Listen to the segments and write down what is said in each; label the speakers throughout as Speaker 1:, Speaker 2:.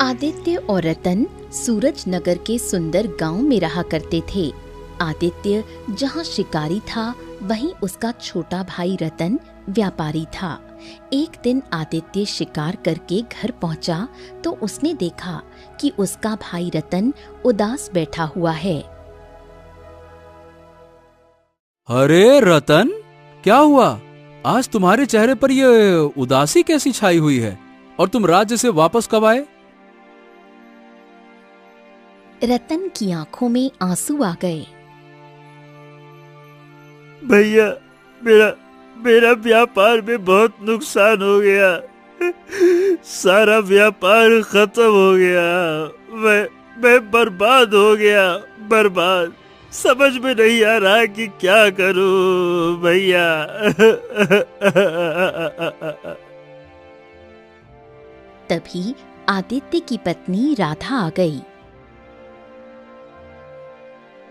Speaker 1: आदित्य और रतन सूरज नगर के सुंदर गांव में रहा करते थे। आदित्य जहां शिकारी था, वहीं उसका छोटा भाई रतन व्यापारी था। एक दिन आदित्य शिकार करके घर पहुंचा तो उसने देखा कि उसका भाई रतन उदास बैठा हुआ है।
Speaker 2: अरे रतन, क्या हुआ? आज तुम्हारे चेहरे पर ये उदासी कैसी छाई हुई है? और तुम राज्य से वापस कब आए?
Speaker 1: रतन की आंखों में आंसू आ गए।
Speaker 3: भैया, मेरा व्यापार में बहुत नुकसान हो गया। सारा व्यापार खत्म हो गया। मैं बर्बाद हो गया, बर्बाद। समझ में नहीं आ रहा कि क्या करूं भैया।
Speaker 1: तभी आदित्य की पत्नी राधा आ गई।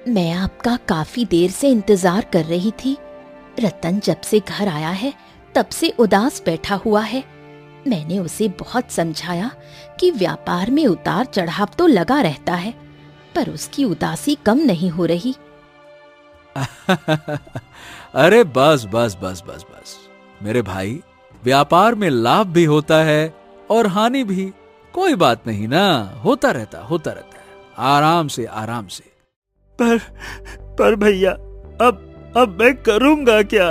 Speaker 1: मैं आपका काफी देर से इंतजार कर रही थी। रतन जब से घर आया है तब से उदास बैठा हुआ है। मैंने उसे बहुत समझाया कि व्यापार में उतार चढ़ाव तो लगा रहता है, पर उसकी उदासी कम नहीं हो रही।
Speaker 2: अरे बस बस बस बस बस मेरे भाई, व्यापार में लाभ भी होता है और हानि भी। कोई बात नहीं ना, होता रहता है। आराम से आराम से।
Speaker 3: पर भैया, अब मैं करूंगा क्या?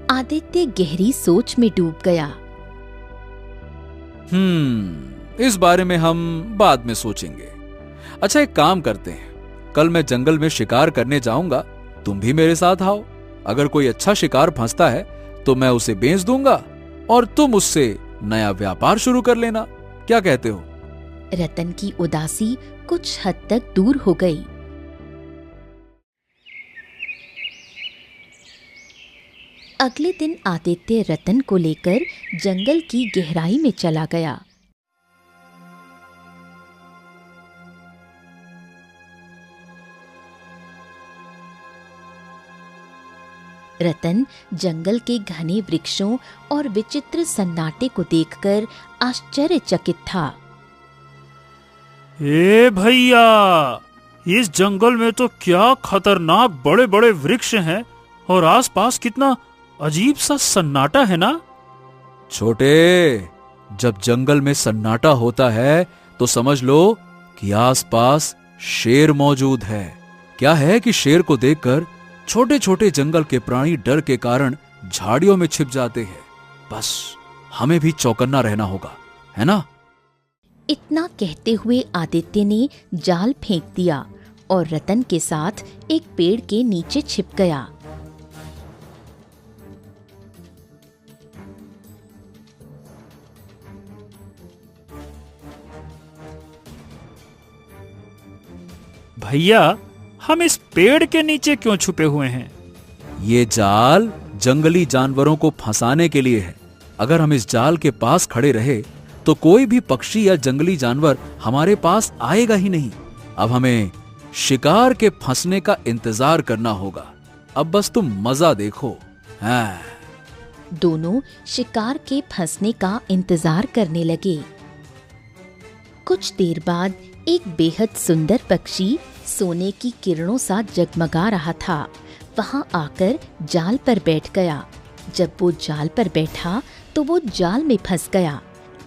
Speaker 1: आदित्य गहरी सोच में डूब गया।
Speaker 2: इस बारे में हम बाद में सोचेंगे। अच्छा, एक काम करते हैं, कल मैं जंगल में शिकार करने जाऊंगा, तुम भी मेरे साथ आओ। अगर कोई अच्छा शिकार फंसता है तो मैं उसे बेच दूंगा और तुम उससे नया व्यापार शुरू कर लेना। क्या कहते हो?
Speaker 1: रतन की उदासी कुछ हद तक दूर हो गई। अगले दिन आदित्य रतन को लेकर जंगल की गहराई में चला गया। रतन जंगल के घने वृक्षों और विचित्र सन्नाटे को देखकर आश्चर्यचकित था।
Speaker 3: ए भैया, इस जंगल में तो क्या खतरनाक बड़े बड़े वृक्ष हैं और आसपास कितना अजीब सा सन्नाटा है ना?
Speaker 2: छोटे, जब जंगल में सन्नाटा होता है तो समझ लो कि आसपास शेर मौजूद है। क्या है कि शेर को देखकर छोटे छोटे जंगल के प्राणी डर के कारण झाड़ियों में छिप जाते हैं। बस हमें भी चौकन्ना रहना होगा, है ना?
Speaker 1: इतना कहते हुए आदित्य ने जाल फेंक दिया और रतन के साथ एक पेड़ के नीचे छिप गया।
Speaker 3: भैया, हम इस पेड़ के नीचे क्यों छुपे हुए हैं?
Speaker 2: ये जाल जंगली जानवरों को फंसाने के लिए है। अगर हम इस जाल के पास खड़े रहे तो कोई भी पक्षी या जंगली जानवर हमारे पास आएगा ही नहीं। अब हमें शिकार के फंसने का इंतजार करना होगा। अब बस तुम मजा देखो। हाँ।
Speaker 1: दोनों शिकार के फंसने का इंतजार करने लगे। कुछ देर बाद एक बेहद सुंदर पक्षी सोने की किरणों सा जगमगा रहा था। वहां आकर जाल पर बैठ गया। जब वो जाल पर बैठा तो वो जाल में फंस गया।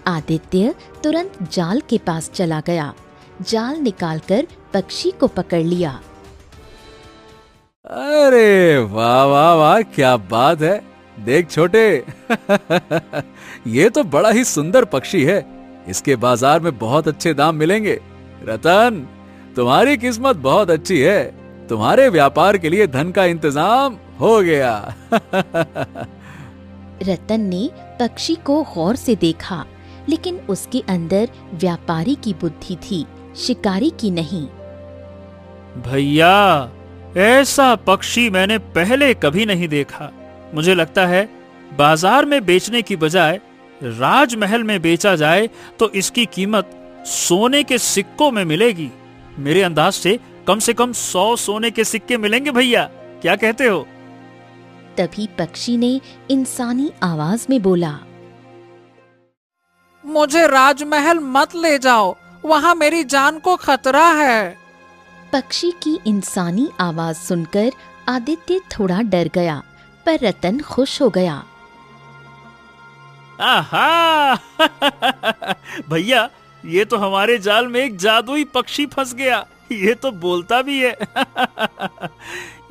Speaker 1: आदित्य तुरंत जाल के पास चला गया। जाल निकालकर पक्षी को पकड़ लिया।
Speaker 2: अरे वाह वाह वाह, क्या बात है! देख छोटे, ये तो बड़ा ही सुंदर पक्षी है। इसके बाजार में बहुत अच्छे दाम मिलेंगे। रतन, तुम्हारी किस्मत बहुत अच्छी है। तुम्हारे व्यापार के लिए धन का इंतजाम हो गया।
Speaker 1: रतन ने पक्षी को गौर से देखा, लेकिन उसके अंदर व्यापारी की बुद्धि थी, शिकारी की नहीं।
Speaker 3: भैया, ऐसा पक्षी मैंने पहले कभी नहीं देखा। मुझे लगता है बाजार में बेचने की बजाय राजमहल में बेचा जाए तो इसकी कीमत सोने के सिक्कों में मिलेगी। मेरे अंदाज से कम 100 सोने के सिक्के मिलेंगे भैया। क्या कहते हो?
Speaker 1: तभी पक्षी ने इंसानी आवाज में बोला,
Speaker 4: मुझे राजमहल मत ले जाओ, वहाँ मेरी जान को खतरा है।
Speaker 1: पक्षी की इंसानी आवाज सुनकर आदित्य थोड़ा डर गया, पर रतन खुश हो गया।
Speaker 3: आहा भैया, ये तो हमारे जाल में एक जादुई पक्षी फंस गया। ये तो बोलता भी है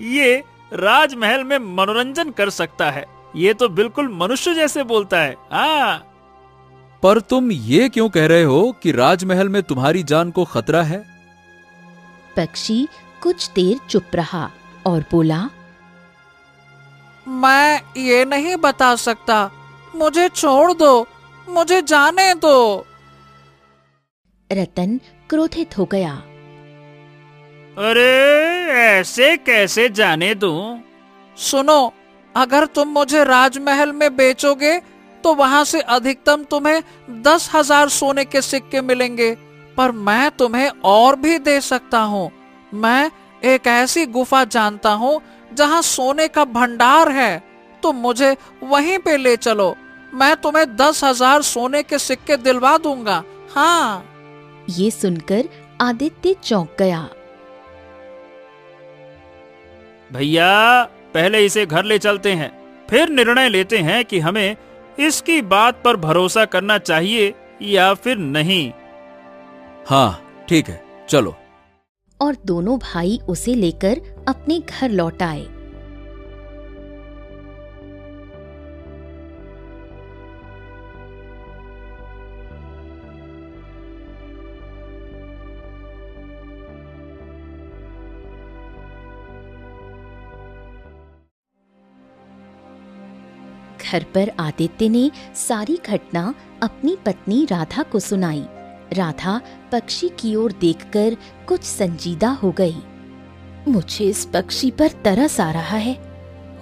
Speaker 3: ये राजमहल में मनोरंजन कर सकता है। ये तो बिल्कुल मनुष्य जैसे बोलता है।
Speaker 2: पर तुम ये क्यों कह रहे हो कि राजमहल में तुम्हारी जान को खतरा है?
Speaker 1: पक्षी कुछ देर चुप रहा और बोला,
Speaker 4: मैं ये नहीं बता सकता, मुझे छोड़ दो, मुझे जाने दो।
Speaker 1: रतन क्रोधित हो गया।
Speaker 3: अरे ऐसे कैसे जाने दूं?
Speaker 4: सुनो, अगर तुम मुझे राजमहल में बेचोगे तो वहां से अधिकतम तुम्हें 10,000 सोने के सिक्के मिलेंगे, पर मैं तुम्हें और भी दे सकता हूँ। मैं एक ऐसी गुफा जानता हूँ जहाँ सोने का भंडार है, तुम मुझे वहीं पे ले चलो, मैं तुम्हें 10,000 सोने के सिक्के दिलवा दूंगा। हाँ।
Speaker 1: ये सुनकर आदित्य चौंक गया।
Speaker 3: भैया, पहले इसे घर ले चलते हैं, फिर निर्णय लेते हैं कि हमें इसकी बात पर भरोसा करना चाहिए या फिर नहीं।
Speaker 2: हाँ ठीक है, चलो।
Speaker 1: और दोनों भाई उसे लेकर अपने घर लौट आए। घर पर आदित्य ने सारी घटना अपनी पत्नी राधा को सुनाई। राधा पक्षी की ओर देखकर कुछ संजीदा हो गई। मुझे इस पक्षी पर तरस आ रहा है।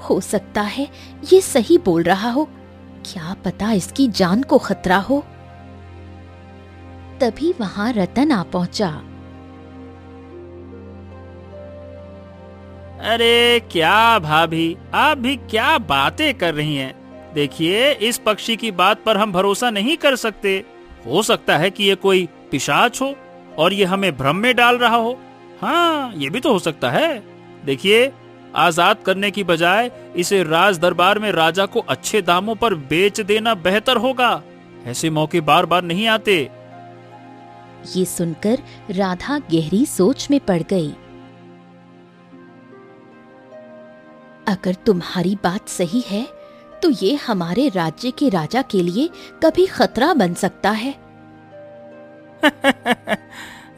Speaker 1: हो सकता है ये सही बोल रहा हो, क्या पता इसकी जान को खतरा हो। तभी वहां रतन आ पहुंचा।
Speaker 3: अरे क्या भाभी, आप भी क्या बातें कर रही हैं? देखिए, इस पक्षी की बात पर हम भरोसा नहीं कर सकते। हो सकता है कि ये कोई पिशाच हो और ये हमें भ्रम में डाल रहा हो। हाँ, ये भी तो हो सकता है। देखिए, आजाद करने की बजाय इसे राज दरबार में राजा को अच्छे दामों पर बेच देना बेहतर होगा। ऐसे मौके बार बार नहीं आते।
Speaker 1: ये सुनकर राधा गहरी सोच में पड़ गई। अगर तुम्हारी बात सही है तो ये हमारे राज्य के राजा के लिए कभी खतरा बन सकता है।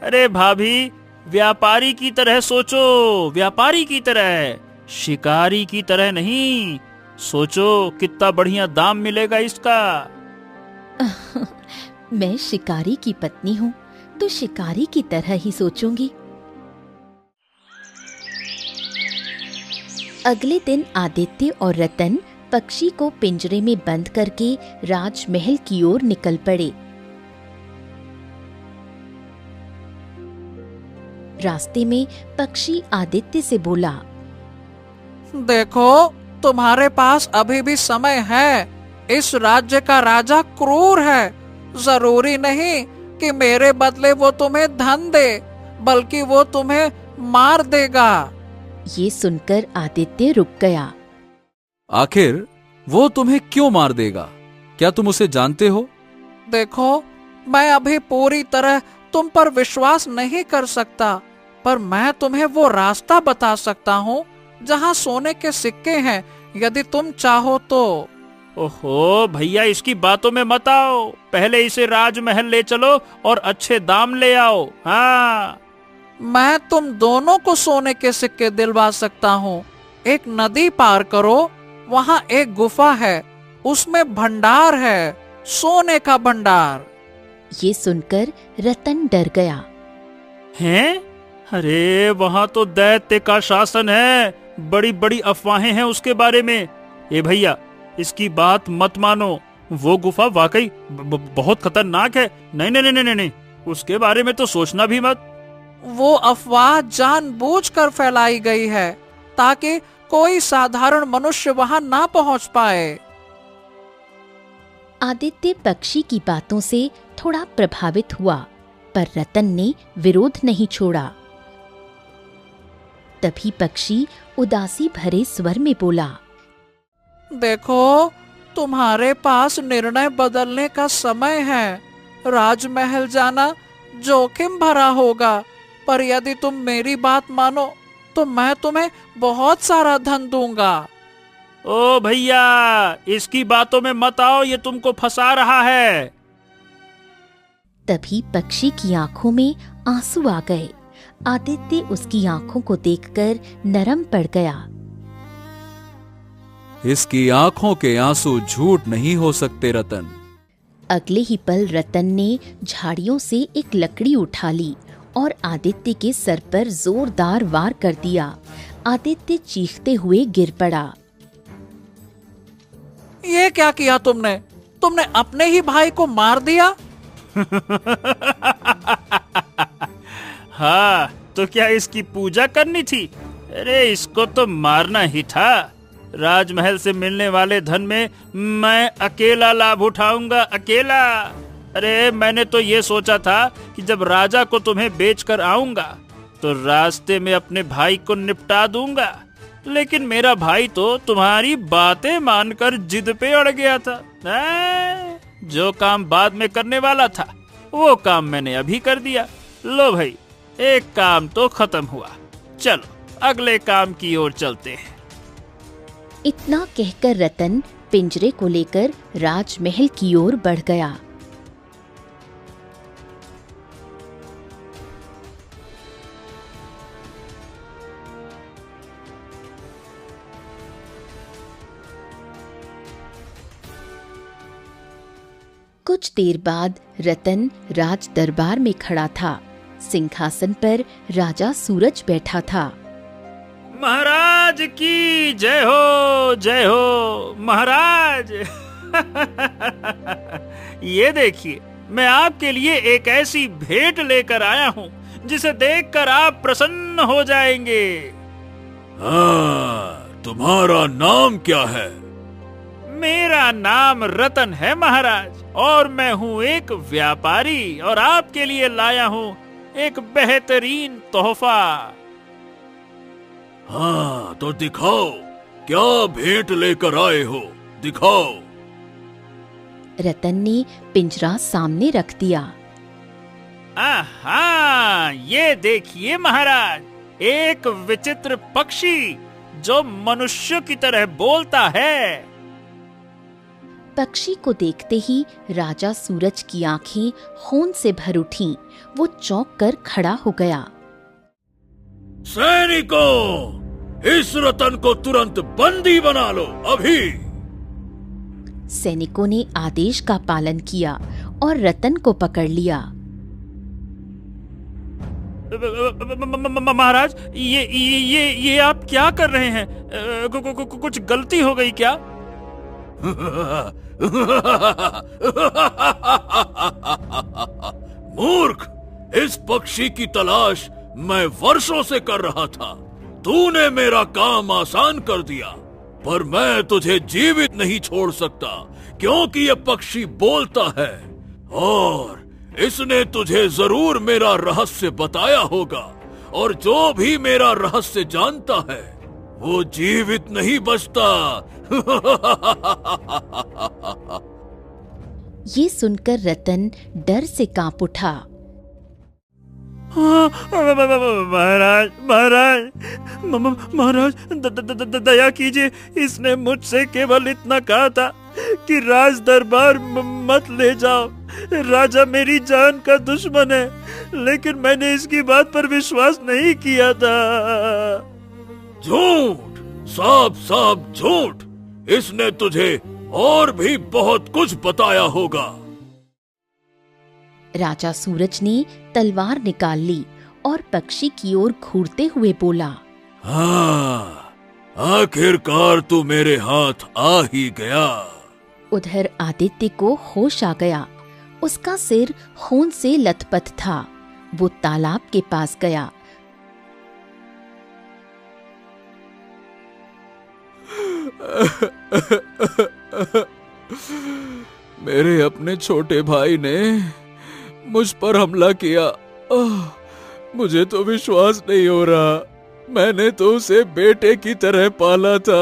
Speaker 3: अरे भाभी, व्यापारी की तरह सोचो, व्यापारी की तरह, शिकारी की तरह नहीं। सोचो कितना बढ़िया दाम मिलेगा इसका।
Speaker 1: मैं शिकारी की पत्नी हूँ तो शिकारी की तरह ही सोचूंगी। अगले दिन आदित्य और रतन पक्षी को पिंजरे में बंद करके राजमहल की ओर निकल पड़े। रास्ते में पक्षी आदित्य से बोला,
Speaker 4: देखो, तुम्हारे पास अभी भी समय है। इस राज्य का राजा क्रूर है। जरूरी नहीं कि मेरे बदले वो तुम्हें धन दे, बल्कि वो तुम्हें मार देगा।
Speaker 1: ये सुनकर आदित्य रुक गया।
Speaker 2: आखिर वो तुम्हें क्यों मार देगा? क्या तुम उसे जानते हो?
Speaker 4: देखो, मैं अभी पूरी तरह तुम पर विश्वास नहीं कर सकता, पर मैं तुम्हें वो रास्ता बता सकता हूँ जहाँ सोने के सिक्के हैं, यदि तुम चाहो तो।
Speaker 3: ओहो भैया, इसकी बातों में मत आओ। पहले इसे राजमहल ले चलो और अच्छे दाम ले आओ। हाँ,
Speaker 4: मैं तुम दोनों को सोने के सिक्के दिलवा सकता हूँ। एक नदी पार करो, वहाँ एक गुफा है, उसमें भंडार है, सोने का भंडार।
Speaker 1: ये सुनकर रतन डर गया।
Speaker 3: हैं? अरे वहाँ तो दैत्य का शासन है, बड़ी बड़ी अफवाहें हैं उसके बारे में। ए भैया, इसकी बात मत मानो। वो गुफा वाकई बहुत खतरनाक है। नहीं नहीं नहीं नहीं नहीं, उसके बारे में तो सोचना भी मत।
Speaker 4: वो अफवाह जानबूझकर फैलाई गई है ताकि कोई साधारण मनुष्य वहां ना पहुंच पाए।
Speaker 1: आदित्य पक्षी की बातों से थोड़ा प्रभावित हुआ, पर रतन ने विरोध नहीं छोड़ा। तभी पक्षी उदासी भरे स्वर में बोला,
Speaker 4: देखो, तुम्हारे पास निर्णय बदलने का समय है। राजमहल जाना जोखिम भरा होगा, पर यदि तुम मेरी बात मानो तो मैं तुम्हें बहुत सारा धन दूंगा।
Speaker 3: ओ भैया, इसकी बातों में मत आओ, ये तुमको फंसा रहा है।
Speaker 1: तभी पक्षी की आंखों में आंसू आ गए। आदित्य उसकी आंखों को देखकर नरम पड़ गया।
Speaker 2: इसकी आंखों के आंसू झूठ नहीं हो सकते रतन।
Speaker 1: अगले ही पल रतन ने झाड़ियों से एक लकड़ी उठा ली और आदित्य के सर पर जोरदार वार कर दिया। आदित्य चीखते हुए गिर पड़ा।
Speaker 4: ये क्या किया तुमने? तुमने अपने ही भाई को मार दिया?
Speaker 3: हाँ, तो क्या इसकी पूजा करनी थी? अरे इसको तो मारना ही था। राजमहल से मिलने वाले धन में मैं अकेला लाभ उठाऊंगा, अकेला। अरे मैंने तो ये सोचा था कि जब राजा को तुम्हें बेचकर आऊंगा तो रास्ते में अपने भाई को निपटा दूंगा, लेकिन मेरा भाई तो तुम्हारी बातें मानकर जिद पे अड़ गया था। जो काम बाद में करने वाला था वो काम मैंने अभी कर दिया। लो भाई, एक काम तो खत्म हुआ, चलो अगले काम की ओर चलते हैं।
Speaker 1: इतना कहकर रतन पिंजरे को लेकर राजमहल की ओर बढ़ गया। कुछ देर बाद रतन राज दरबार में खड़ा था। सिंहासन पर राजा सूरज बैठा था।
Speaker 3: महाराज की जय हो, जय हो महाराज। ये देखिए, मैं आपके लिए एक ऐसी भेंट लेकर आया हूँ जिसे देखकर आप प्रसन्न हो जाएंगे।
Speaker 2: हाँ, तुम्हारा नाम क्या है?
Speaker 3: मेरा नाम रतन है महाराज, और मैं हूँ एक व्यापारी, और आपके लिए लाया हूँ एक बेहतरीन तोहफा।
Speaker 2: हाँ, तो दिखाओ, क्या भेंट लेकर आए हो, दिखाओ।
Speaker 1: रतन ने पिंजरा सामने रख दिया।
Speaker 3: आहा, ये देखिए महाराज, एक विचित्र पक्षी जो मनुष्य की तरह बोलता है।
Speaker 1: पक्षी को देखते ही राजा सूरज की आंखें खून से भर उठीं। वो चौंक कर खड़ा हो गया।
Speaker 2: सैनिकों, इस रतन को तुरंत बंदी बना लो, अभी।
Speaker 1: सैनिकों ने आदेश का पालन किया और रतन को पकड़ लिया।
Speaker 3: महाराज, ये आप क्या कर रहे हैं? कुछ गलती हो गई क्या?
Speaker 2: मूर्ख, इस पक्षी की तलाश मैं वर्षों से कर रहा था। तूने मेरा काम आसान कर दिया, पर मैं तुझे जीवित नहीं छोड़ सकता, क्योंकि ये पक्षी बोलता है और इसने तुझे जरूर मेरा रहस्य बताया होगा, और जो भी मेरा रहस्य जानता है वो जीवित नहीं बचता।
Speaker 1: ये सुनकर रतन डर से कांप उठा।
Speaker 3: महाराज, महाराज, महाराज, दया कीजिए। इसने मुझसे केवल इतना कहा था कि राज दरबार मत ले जाओ, राजा मेरी जान का दुश्मन है, लेकिन मैंने इसकी बात पर विश्वास नहीं किया था।
Speaker 2: झूठ, साफ साफ झूठ। इसने तुझे और भी बहुत कुछ बताया होगा।
Speaker 1: राजा सूरज ने तलवार निकाल ली और पक्षी की ओर घूरते हुए बोला,
Speaker 2: हाँ, आखिरकार तू मेरे हाथ आ ही गया।
Speaker 1: उधर आदित्य को होश आ गया। उसका सिर खून से लथपथ था। वो तालाब के पास गया।
Speaker 2: मेरे अपने छोटे भाई ने मुझ पर हमला किया। मुझे तो विश्वास नहीं हो रहा। मैंने तो उसे बेटे की तरह पाला था।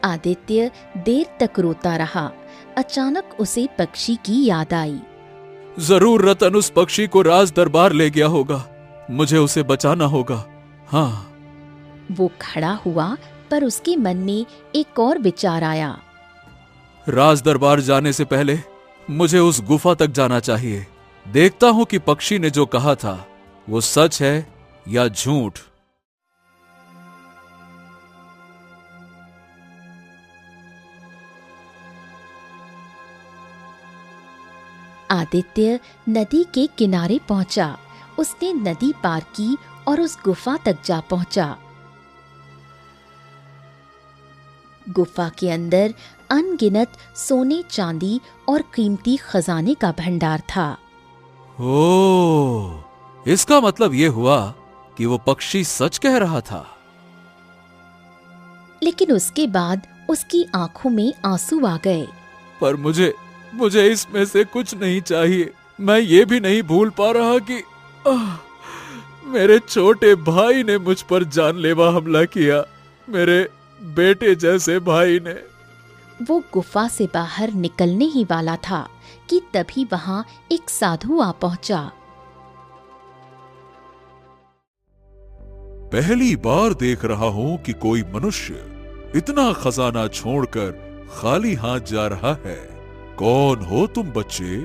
Speaker 1: आदित्य देर तक रोता रहा। अचानक उसे पक्षी की याद आई।
Speaker 2: जरूर रतन उस पक्षी को राज दरबार ले गया होगा। मुझे उसे बचाना होगा। हाँ।
Speaker 1: वो खड़ा हुआ, पर उसके मन में एक और विचार आया।
Speaker 2: राज दरबार जाने से पहले मुझे उस गुफा तक जाना चाहिए। देखता हूं कि पक्षी ने जो कहा था वो सच है या झूठ।
Speaker 1: आदित्य नदी के किनारे पहुंचा। उसने नदी पार की और उस गुफा तक जा पहुंचा। गुफा के अंदर अनगिनत सोने, चांदी और कीमती खजाने का भंडार था।
Speaker 2: ओह, इसका मतलब ये हुआ कि वो पक्षी सच कह रहा था।
Speaker 1: लेकिन उसके बाद उसकी आंखों में आंसू आ गए।
Speaker 2: पर मुझे इसमें से कुछ नहीं चाहिए। मैं ये भी नहीं भूल पा रहा कि मेरे छोटे भाई ने मुझ पर जानलेवा हमला किया। मेरे बेटे जैसे भाई ने।
Speaker 1: वो गुफा से बाहर निकलने ही वाला था कि तभी वहां एक साधु आ पहुंचा।
Speaker 5: पहली बार देख रहा हूं कि कोई मनुष्य इतना खजाना छोड़कर खाली हाथ जा रहा है। कौन हो तुम बच्चे?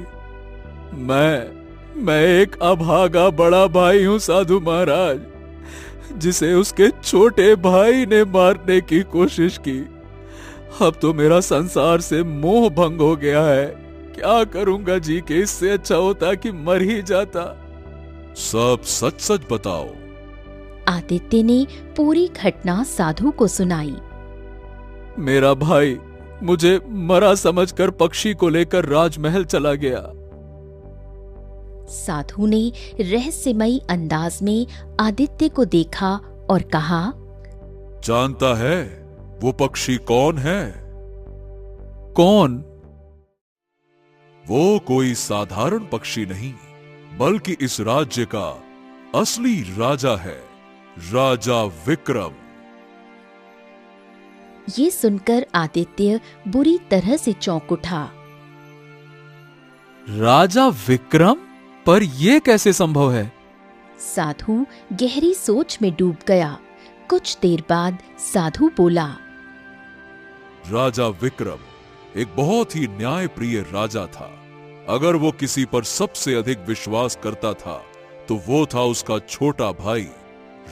Speaker 2: मैं एक अभागा बड़ा भाई हूं साधु महाराज, जिसे उसके छोटे भाई ने मारने की कोशिश की। अब तो मेरा संसार से मोह भंग हो गया है। क्या करूंगा जी के इससे अच्छा होता कि मर ही जाता।
Speaker 5: सब सच सच बताओ।
Speaker 1: आदित्य ने पूरी घटना साधु को सुनाई।
Speaker 2: मेरा भाई मुझे मरा समझकर पक्षी को लेकर राजमहल चला गया।
Speaker 1: साधु ने रहस्यमयी अंदाज में आदित्य को देखा और कहा,
Speaker 5: जानता है वो पक्षी कौन है?
Speaker 2: कौन?
Speaker 5: वो कोई साधारण पक्षी नहीं, बल्कि इस राज्य का असली राजा है, राजा विक्रम।
Speaker 1: ये सुनकर आदित्य बुरी तरह से चौंक उठा।
Speaker 2: राजा विक्रम? पर यह कैसे संभव है?
Speaker 1: साधु गहरी सोच में डूब गया। कुछ देर बाद साधु बोला,
Speaker 5: राजा विक्रम एक बहुत ही न्यायप्रिय राजा था। अगर वो किसी पर सबसे अधिक विश्वास करता था तो वो था उसका छोटा भाई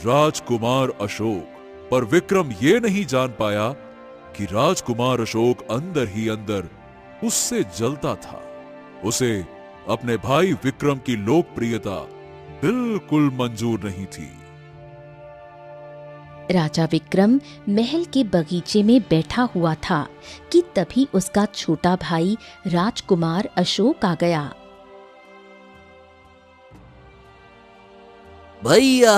Speaker 5: राजकुमार अशोक। पर विक्रम ये नहीं जान पाया कि राजकुमार अशोक अंदर ही अंदर उससे जलता था। उसे अपने भाई विक्रम की लोकप्रियता बिल्कुल मंजूर नहीं थी।
Speaker 1: राजा विक्रम महल के बगीचे में बैठा हुआ था कि तभी उसका छोटा भाई राजकुमार अशोक आ गया।
Speaker 6: भैया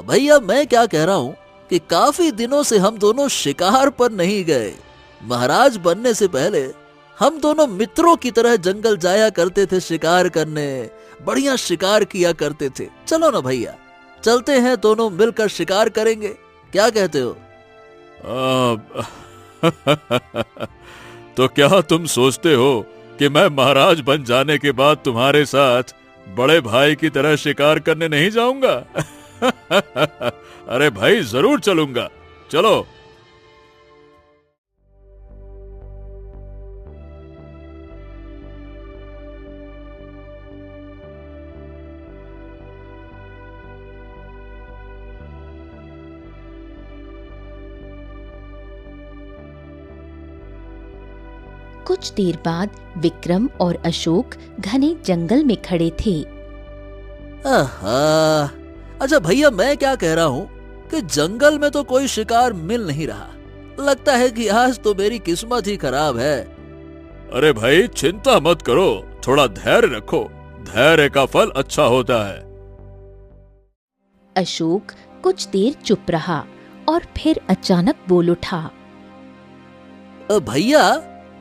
Speaker 6: भैया, मैं क्या कह रहा हूँ कि काफी दिनों से हम दोनों शिकार पर नहीं गए। महाराज बनने से पहले हम दोनों मित्रों की तरह जंगल जाया करते थे शिकार करने। बढ़िया शिकार किया करते थे। चलो ना भैया, चलते हैं, दोनों मिलकर शिकार करेंगे। क्या कहते हो?
Speaker 5: तो क्या तुम सोचते हो कि मैं महाराज बन जाने के बाद तुम्हारे साथ बड़े भाई की तरह शिकार करने नहीं जाऊंगा? अरे भाई, जरूर चलूंगा। चलो।
Speaker 1: कुछ देर बाद विक्रम और अशोक घने जंगल में खड़े थे।
Speaker 6: आहा, अच्छा भैया, मैं क्या कह रहा हूँ कि जंगल में तो कोई शिकार मिल नहीं रहा। लगता है कि आज तो मेरी किस्मत ही खराब है।
Speaker 5: अरे भाई, चिंता मत करो, थोड़ा धैर्य रखो। धैर्य का फल अच्छा होता है।
Speaker 1: अशोक कुछ देर चुप रहा और फिर अचानक बोल उठा,
Speaker 6: भैया,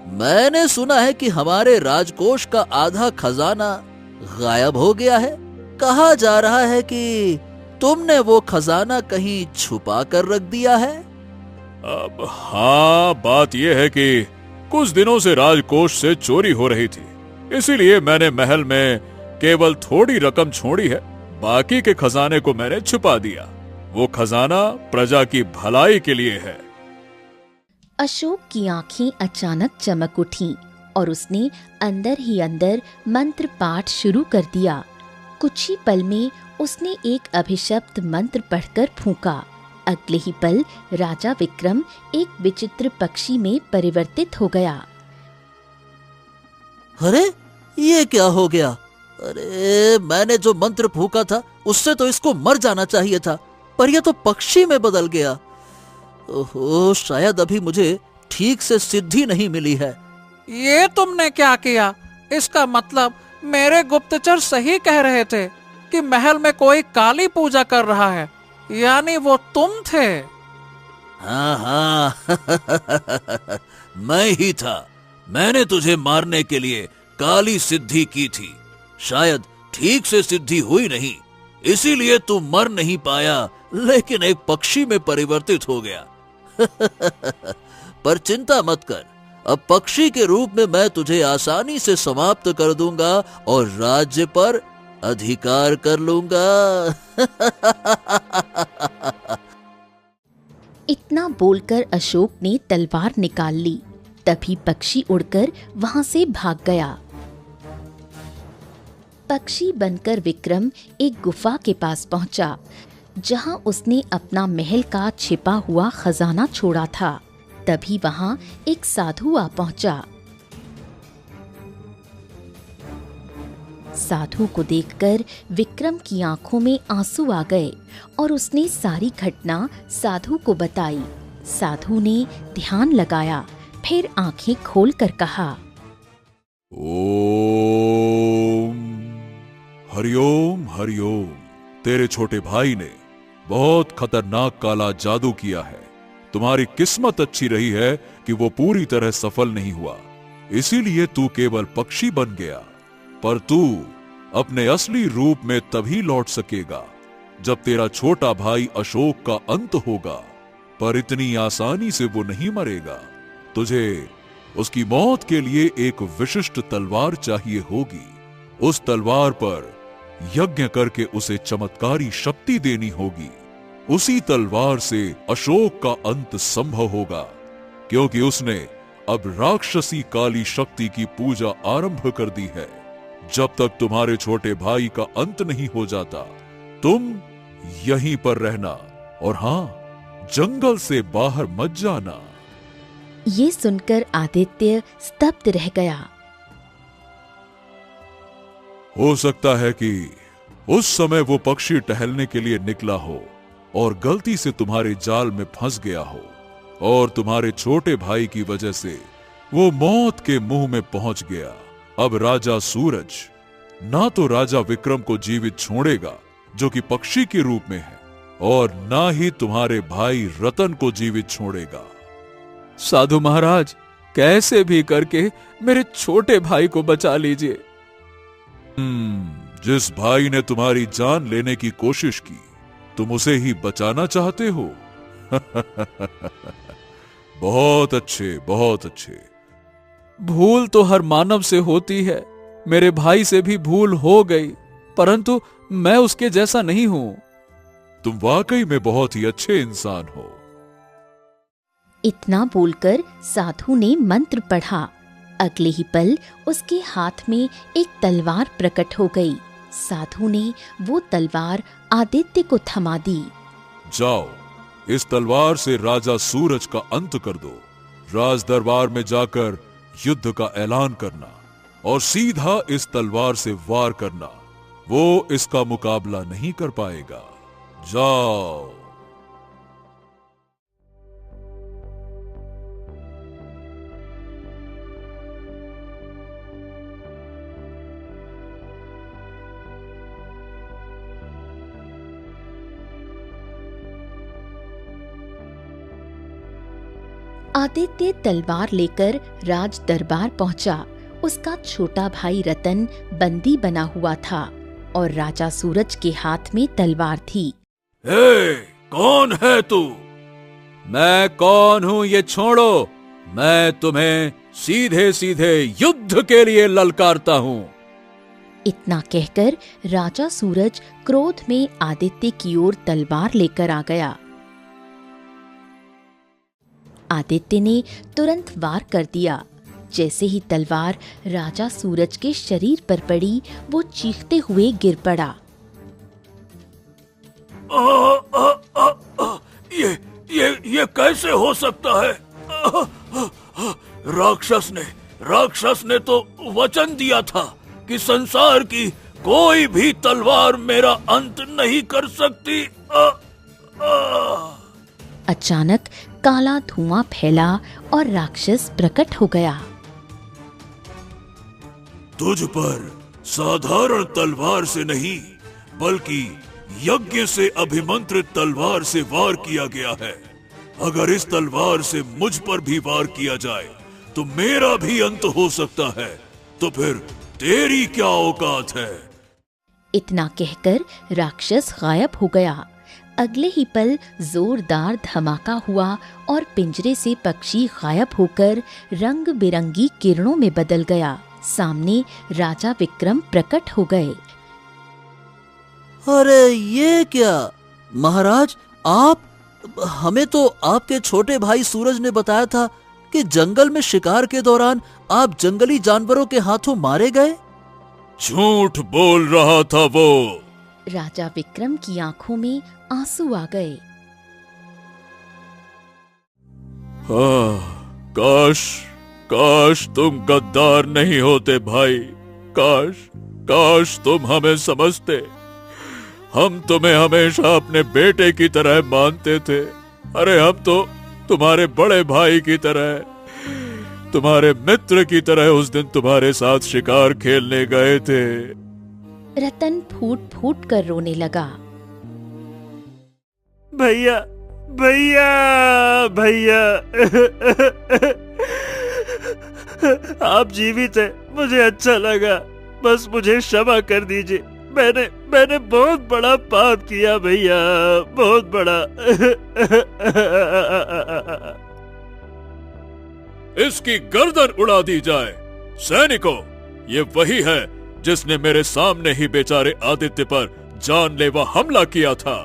Speaker 6: मैंने सुना है कि हमारे राजकोष का आधा खजाना गायब हो गया है। कहा जा रहा है कि तुमने वो खजाना कहीं छुपा कर रख दिया है।
Speaker 5: अब हाँ, बात यह है कि कुछ दिनों से राजकोष से चोरी हो रही थी, इसीलिए मैंने महल में केवल थोड़ी रकम छोड़ी है। बाकी के खजाने को मैंने छुपा दिया। वो खजाना प्रजा की भलाई के लिए है।
Speaker 1: अशोक की आंखें अचानक चमक उठीं और उसने अंदर ही अंदर मंत्र पाठ शुरू कर दिया। कुछ ही पल में उसने एक अभिशप्त मंत्र पढ़कर फूंका। अगले ही पल राजा विक्रम एक विचित्र पक्षी में परिवर्तित हो गया।
Speaker 6: अरे, ये क्या हो गया? अरे, मैंने जो मंत्र फूंका था उससे तो इसको मर जाना चाहिए था, पर यह तो पक्षी में बदल गया। ओहो, शायद अभी मुझे ठीक से सिद्धि नहीं मिली है।
Speaker 4: ये तुमने क्या किया? इसका मतलब मेरे गुप्तचर सही कह रहे थे कि महल में कोई काली पूजा कर रहा है, यानी वो तुम थे।
Speaker 6: हाँ हाँ मैं ही था। मैंने तुझे मारने के लिए काली सिद्धि की थी। शायद ठीक से सिद्धि हुई नहीं, इसीलिए तू मर नहीं पाया, लेकिन एक पक्षी में परिवर्तित हो गया। पर चिंता मत कर, अब पक्षी के रूप में मैं तुझे आसानी से समाप्त कर दूंगा और राज्य पर अधिकार कर लूंगा।
Speaker 1: इतना बोलकर अशोक ने तलवार निकाल ली। तभी पक्षी उड़कर वहां से भाग गया। पक्षी बनकर विक्रम एक गुफा के पास पहुंचा, जहां उसने अपना महल का छिपा हुआ खजाना छोड़ा था। तभी वहां एक साधु आ पहुंचा। साधु को देखकर विक्रम की आंखों में आंसू आ गए और उसने सारी घटना साधु को बताई। साधु ने ध्यान लगाया, फिर आंखें खोलकर कहा,
Speaker 5: ओम हरिओम हरिओम। तेरे छोटे भाई ने बहुत खतरनाक काला जादू किया है। तुम्हारी किस्मत अच्छी रही है कि वो पूरी तरह सफल नहीं हुआ, इसीलिए तू केवल पक्षी बन गया। पर तू अपने असली रूप में तभी लौट सकेगा जब तेरा छोटा भाई अशोक का अंत होगा। पर इतनी आसानी से वो नहीं मरेगा। तुझे उसकी मौत के लिए एक विशिष्ट तलवार चाहिए होगी। उस तलवार पर यज्ञ करके उसे चमत्कारी शक्ति देनी होगी। उसी तलवार से अशोक का अंत संभव होगा, क्योंकि उसने अब राक्षसी काली शक्ति की पूजा आरंभ कर दी है। जब तक तुम्हारे छोटे भाई का अंत नहीं हो जाता, तुम यहीं पर रहना, और हां, जंगल से बाहर मत जाना।
Speaker 1: ये सुनकर आदित्य स्तब्ध रह गया।
Speaker 5: हो सकता है कि उस समय वो पक्षी टहलने के लिए निकला हो और गलती से तुम्हारे जाल में फंस गया हो, और तुम्हारे छोटे भाई की वजह से वो मौत के मुंह में पहुंच गया। अब राजा सूरज ना तो राजा विक्रम को जीवित छोड़ेगा, जो कि पक्षी के रूप में है, और ना ही तुम्हारे भाई रतन को जीवित छोड़ेगा।
Speaker 2: साधु महाराज, कैसे भी करके मेरे छोटे भाई को बचा लीजिए।
Speaker 5: जिस भाई ने तुम्हारी जान लेने की कोशिश की, तुम उसे ही बचाना चाहते हो? बहुत अच्छे, बहुत अच्छे।
Speaker 2: भूल तो हर मानव से होती है। मेरे भाई से भी भूल हो गई, परंतु मैं उसके जैसा नहीं हूं।
Speaker 5: तुम वाकई में बहुत ही अच्छे इंसान हो।
Speaker 1: इतना बोलकर साधु ने मंत्र पढ़ा। अगले ही पल उसके हाथ में एक तलवार प्रकट हो गई। साधु ने वो तलवार आदित्य को थमा दी।
Speaker 5: जाओ, इस तलवार से राजा सूरज का अंत कर दो। राज दरबार में जाकर युद्ध का ऐलान करना और सीधा इस तलवार से वार करना। वो इसका मुकाबला नहीं कर पाएगा। जाओ।
Speaker 1: आदित्य तलवार लेकर राज दरबार पहुंचा। उसका छोटा भाई रतन बंदी बना हुआ था और राजा सूरज के हाथ में तलवार थी।
Speaker 2: हे, कौन है तू? मैं कौन हूँ ये छोड़ो। मैं तुम्हें सीधे सीधे युद्ध के लिए ललकारता हूँ।
Speaker 1: इतना कहकर राजा सूरज क्रोध में आदित्य की ओर तलवार लेकर आ गया। आदित्य ने तुरंत वार कर दिया। जैसे ही तलवार राजा सूरज के शरीर पर पड़ी, वो चीखते हुए गिर पड़ा।
Speaker 5: ये कैसे हो सकता है? राक्षस ने तो वचन दिया था कि संसार की कोई भी तलवार मेरा अंत नहीं कर सकती।
Speaker 1: अचानक काला धुआं फैला और राक्षस प्रकट हो गया।
Speaker 5: तुझ पर साधारण तलवार से नहीं, बल्कि यज्ञ से अभिमंत्रित तलवार से वार किया गया है। अगर इस तलवार से मुझ पर भी वार किया जाए तो मेरा भी अंत हो सकता है। तो फिर तेरी क्या औकात है?
Speaker 1: इतना कहकर राक्षस गायब हो गया। अगले ही पल जोरदार धमाका हुआ और पिंजरे से पक्षी गायब होकर रंग बिरंगी किरणों में बदल गया। सामने राजा विक्रम प्रकट हो गए।
Speaker 6: अरे ये क्या महाराज, आप? हमें तो आपके छोटे भाई सूरज ने बताया था कि जंगल में शिकार के दौरान आप जंगली जानवरों के हाथों मारे गए।
Speaker 5: झूठ बोल रहा था वो।
Speaker 1: राजा विक्रम की आंखों में आंसू आ गए।
Speaker 5: काश तुम गद्दार नहीं होते भाई। काश तुम हमें समझते। हम तुम्हें हमेशा अपने बेटे की तरह मानते थे। अरे हम तो तुम्हारे बड़े भाई की तरह, तुम्हारे मित्र की तरह उस दिन तुम्हारे साथ शिकार खेलने गए थे।
Speaker 1: रतन फूट फूट कर रोने लगा।
Speaker 3: भैया भैया भैया आप जीवित हैं, मुझे अच्छा लगा। बस मुझे क्षमा कर दीजिए। मैंने बहुत बड़ा पाप किया भैया, बहुत बड़ा।
Speaker 5: इसकी गर्दन उड़ा दी जाए। सैनिकों, ये वही है जिसने मेरे सामने ही बेचारे आदित्य पर जानलेवा हमला किया था।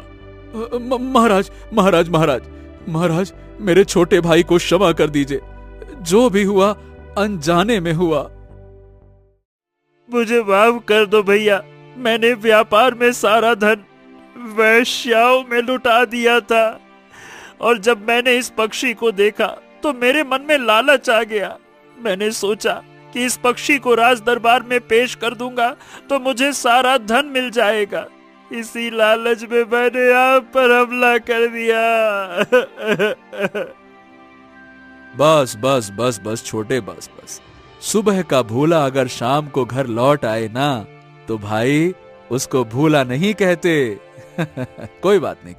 Speaker 2: महाराज, मेरे छोटे भाई को क्षमा कर दीजिए। जो भी हुआ अनजाने में हुआ।
Speaker 3: मुझे माफ कर दो भैया। मैंने व्यापार में सारा धन वैश्याओं में लुटा दिया था, और जब मैंने इस पक्षी को देखा तो मेरे मन में लालच आ गया। मैंने सोचा कि इस पक्षी को राज दरबार में पेश कर दूंगा तो मुझे सारा धन मिल जाएगा। इसी लालच में मैंने आप पर हमला कर दिया।
Speaker 2: बस छोटे, बस। सुबह का भूला अगर शाम को घर लौट आए ना, तो भाई उसको भूला नहीं कहते। कोई बात नहीं।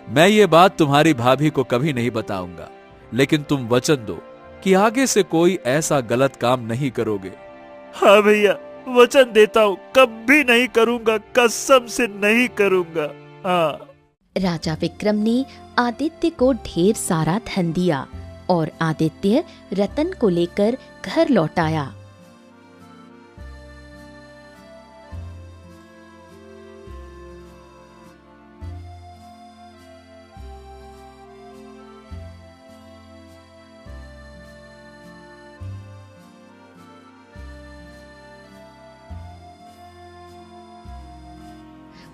Speaker 2: मैं ये बात तुम्हारी भाभी को कभी नहीं बताऊंगा, लेकिन तुम वचन दो कि आगे से कोई ऐसा गलत काम नहीं करोगे।
Speaker 3: हाँ भैया, वचन देता हूँ, कभी नहीं करूंगा, कसम से नहीं करूंगा। हाँ।
Speaker 1: राजा विक्रम ने आदित्य को ढेर सारा धन दिया और आदित्य रतन को लेकर घर लौट आया।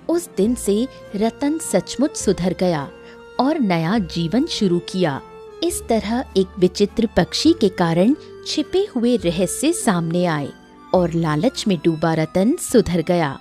Speaker 1: उस दिन से रतन सचमुच सुधर गया और नया जीवन शुरू किया। इस तरह एक विचित्र पक्षी के कारण छिपे हुए रहस्य सामने आए और लालच में डूबा रतन सुधर गया।